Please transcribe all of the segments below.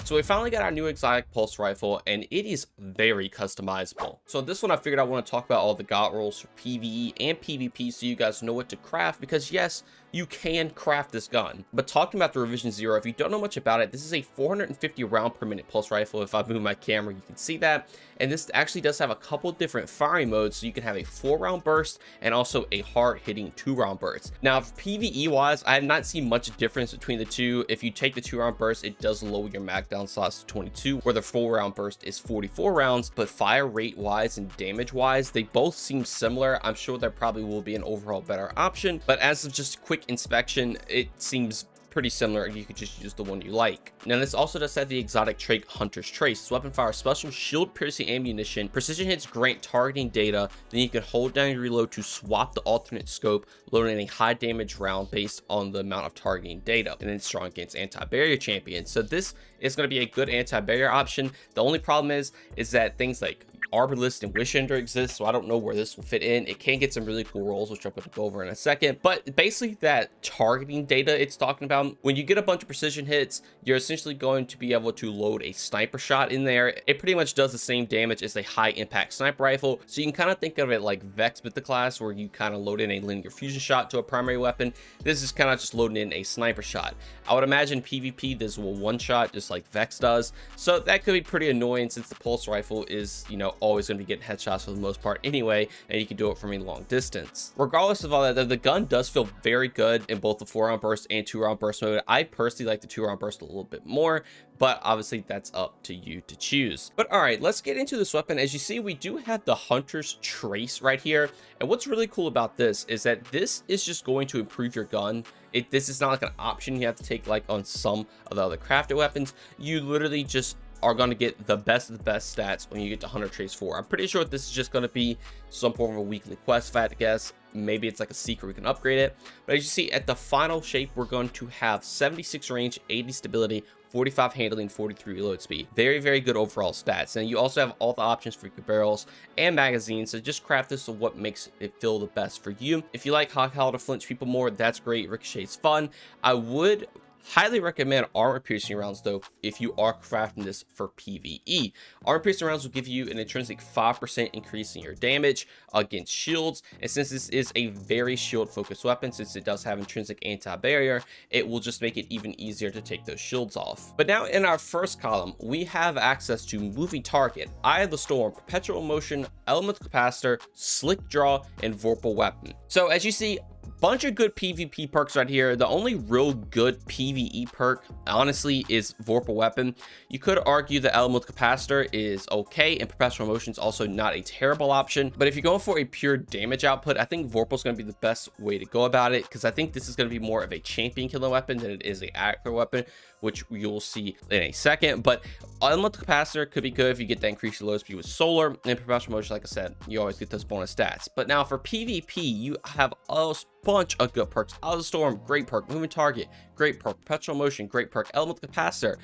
So we finally got our new exotic pulse rifle, and it is very customizable. So this one I figured I want to talk about all the god rolls for PvE and PvP so you guys know what to craft, because yes, you can craft this gun. But talking about the Revision Zero, if you don't know much about it, this is a 450 round per minute pulse rifle. If I move my camera, you can see that. And this actually does have a couple different firing modes, so you can have a 4-round burst and also a hard hitting 2-round burst. Now, for PvE wise, I have not seen much difference between the two. If you take the 2-round burst, it does lower your mag down slots to 22, where the 4-round burst is 44 rounds. But fire rate wise and damage wise, they both seem similar. I'm sure there probably will be an overall better option, but as of just quick inspection, it seems pretty similar. You could just use the one you like. Now this also does have the exotic trait Hunter's Trace. This weapon fires special shield piercing ammunition, precision hits grant targeting data, then you can hold down your reload to swap the alternate scope, loading a high damage round based on the amount of targeting data, and then strong against anti-barrier champions. So this is going to be a good anti-barrier option. The only problem is that things like Arbalist and Wish Ender exist, so I don't know where this will fit in. It can get some really cool rolls, which I'm going to go over in a second. But basically that targeting data it's talking about, when you get a bunch of precision hits, you're essentially going to be able to load a sniper shot in there. It pretty much does the same damage as a high impact sniper rifle, so you can kind of think of it like Vex Mythoclast, where you kind of load in a linear fusion shot to a primary weapon. This is kind of just loading in a sniper shot. I would imagine PvP this will one shot just like Vex does, so that could be pretty annoying since the pulse rifle is, you know, always going to be getting headshots for the most part anyway, and you can do it from a long distance. Regardless of all that, the gun does feel very good in both the 4-round burst and 2-round burst mode. I personally like the 2-round burst a little bit more, but obviously that's up to you to choose. But all right, let's get into this weapon. As you see, we do have the Hunter's Trace right here, and what's really cool about this is that this is just going to improve your gun. This is not like an option you have to take like on some of the other crafted weapons. You literally just are going to get the best of the best stats when you get to Hunter Trace 4. I'm pretty sure this is just going to be some form of a weekly quest, if I had to guess. Maybe it's like a secret, we can upgrade it. But as you see, at the final shape, we're going to have 76 range, 80 stability, 45 handling, 43 reload speed. Very, very good overall stats. And you also have all the options for your barrels and magazines, so just craft this to what makes it feel the best for you. If you like Hog Hollow to flinch people more, that's great. Ricochet's fun. I would highly recommend armor piercing rounds though if you are crafting this for PvE. Armor piercing rounds will give you an intrinsic 5% increase in your damage against shields, and since this is a very shield focused weapon, since it does have intrinsic anti-barrier, it will just make it even easier to take those shields off. But now in our first column, we have access to Moving Target, Eye of the Storm, Perpetual Motion, Elemental Capacitor, Slick Draw, and Vorpal Weapon. So as you see, bunch of good PvP perks right here. The only real good PvE perk honestly is Vorpal Weapon. You could argue the Elemental Capacitor is okay, and Perpetual Motion is also not a terrible option, but if you're going for a pure damage output, I think Vorpal is going to be the best way to go about it, because I think this is going to be more of a champion killing weapon than it is a accurate weapon, which you'll see in a second. But Elemental Capacitor could be good if you get that increased load speed with Solar, and Perpetual Motion, like I said, you always get those bonus stats. But now for PvP, you have a bunch of good perks. Eye of the Storm, great perk. Moving Target, great perk. Perpetual Motion, great perk. Elemental Capacitor,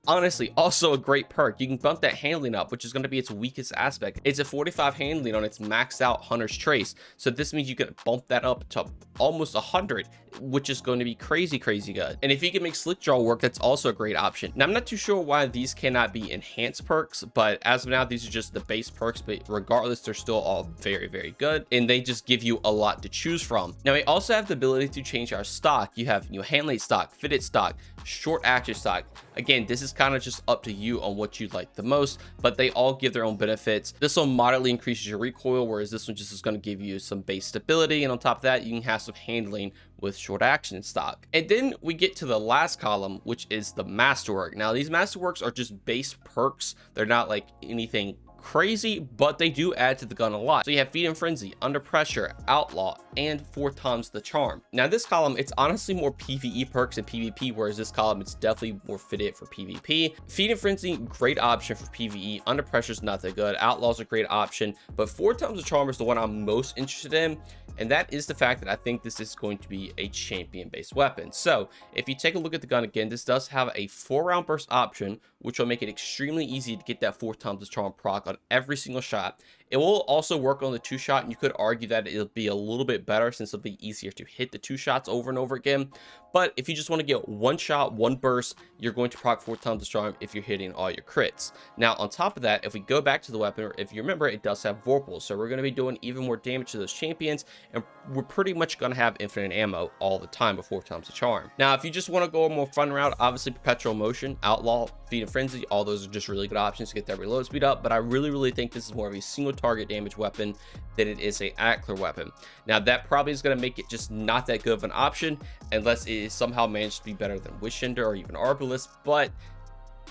honestly also a great perk. You can bump that handling up, which is going to be its weakest aspect. It's a 45 handling on its maxed out Hunter's Trace, so this means you can bump that up to almost 100, which is going to be crazy good. And if you can make Slick Draw work, that's also a great option. Now I'm not too sure why these cannot be enhanced perks, but as of now these are just the base perks, but regardless they're still all very good, and they just give you a lot to choose from. Now we also have the ability to change our stock. You have handlate stock, fitted stock, short action stock. Again, this is kind of just up to you on what you like the most, but they all give their own benefits. This one moderately increases your recoil, whereas this one just is going to give you some base stability, and on top of that you can have some handling with short action stock. And then we get to the last column, which is the Masterwork. Now these Masterworks are just base perks. They're not like anything crazy, but they do add to the gun a lot. So you have Feed and Frenzy, Under Pressure, Outlaw, and 4 times the Charm. Now this column, it's honestly more PvE perks than PvP, whereas this column, it's definitely more fitted for PvP. Feed and Frenzy, great option for PvE. Under Pressure is not that good. Outlaw's a great option, but 4 times the Charm is the one I'm most interested in, and that is the fact that I think this is going to be a champion based weapon. So if you take a look at the gun again, this does have a 4-round burst option, which will make it extremely easy to get that 4 times the Charm proc on every single shot. It will also work on the 2-shot, and you could argue that it'll be a little bit better since it'll be easier to hit the 2 shots over and over again. But if you just want to get 1 shot, 1 burst, you're going to proc 4 times the charm if you're hitting all your crits. Now, on top of that, if we go back to the weapon, if you remember, it does have Vorpal, so we're going to be doing even more damage to those champions, and we're pretty much going to have infinite ammo all the time with 4 times the charm. Now, if you just want to go a more fun route, obviously Perpetual Motion, Outlaw, Feed and Frenzy, all those are just really good options to get that reload speed up, but I really think this is more of a single target damage weapon than it is a Ackler weapon. Now, that probably is going to make it just not that good of an option unless it is somehow managed to be better than Wishender or even Arbalest, but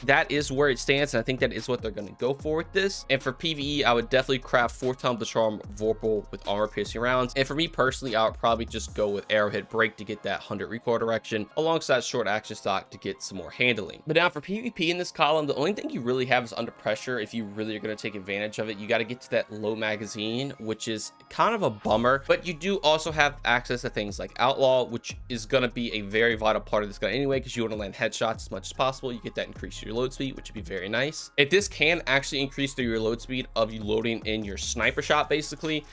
that is where it stands, and I think that is what they're going to go for with this. And for PvE, I would definitely craft 4 times the charm Vorpal with armor piercing rounds. And for me personally, I would probably just go with Arrowhead Break to get that 100 recoil direction, alongside short action stock to get some more handling. But now for PvP in this column, the only thing you really have is under pressure. If you really are going to take advantage of it, you got to get to that low magazine, which is kind of a bummer. But you do also have access to things like Outlaw, which is going to be a very vital part of this gun anyway, because you want to land headshots as much as possible. You get that increased reload speed, which would be very nice. If this can actually increase the reload speed of you loading in your sniper shot, basically,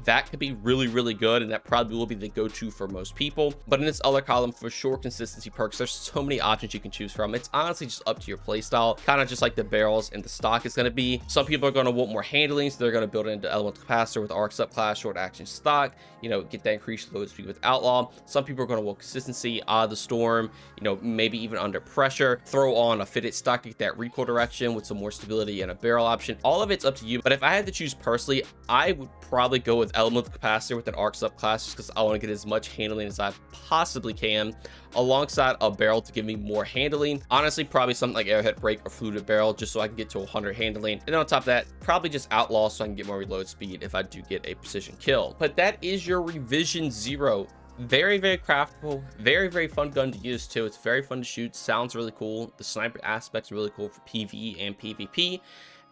that could be really good, and that probably will be the go-to for most people. But in this other column, for sure, consistency perks, there's so many options you can choose from. It's honestly just up to your playstyle, kind of just like the barrels and the stock is going to be. Some people are going to want more handling, so they're going to build it into elemental capacitor with arc subclass, short action stock, you know, get that increased load speed with Outlaw. Some people are going to want consistency, the storm, you know, maybe even under pressure, throw on a fitted stock, get that recoil direction with some more stability and a barrel option. All of it's up to you, but if I had to choose personally, I would probably go with elemental capacitor with an arc subclass, just because I want to get as much handling as I possibly can, alongside a barrel to give me more handling. Honestly, probably something like Arrowhead Break or Fluted Barrel, just so I can get to 100 handling. And then on top of that, probably just Outlaw so I can get more reload speed if I do get a precision kill. But that is your Revision Zero. Very craftable, very fun gun to use too. It's very fun to shoot, sounds really cool. The sniper aspect's really cool for PvE and PvP.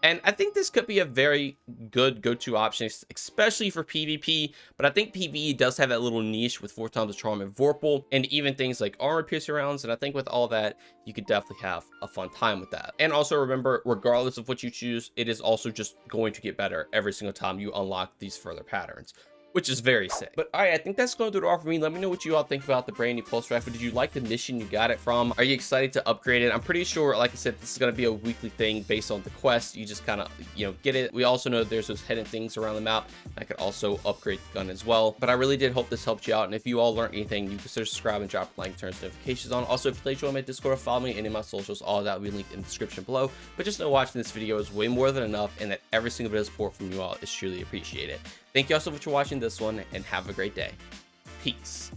And I think this could be a very good go-to option, especially for PvP. But I think PvE does have that little niche with 4 times the charm and Vorpal, and even things like armor piercing rounds. And I think with all that, you could definitely have a fun time with that. And also remember, regardless of what you choose, it is also just going to get better every single time you unlock these further patterns, which is very sick. But all right, I think that's going to do it all for me. Let me know what you all think about the brand new Pulse Rifle. Did you like the mission you got it from? Are you excited to upgrade it? I'm pretty sure, like I said, this is going to be a weekly thing based on the quest. You just kind of, you know, get it. We also know there's those hidden things around the map that could also upgrade the gun as well. But I really did hope this helped you out. And if you all learned anything, you consider subscribing and drop a like, turn notifications on. Also, if you'd like to join my Discord or follow me any of my socials, all of that will be linked in the description below. But just know watching this video is way more than enough, and that every single bit of support from you all is truly appreciated. Thank you all so much for watching this one, and have a great day. Peace.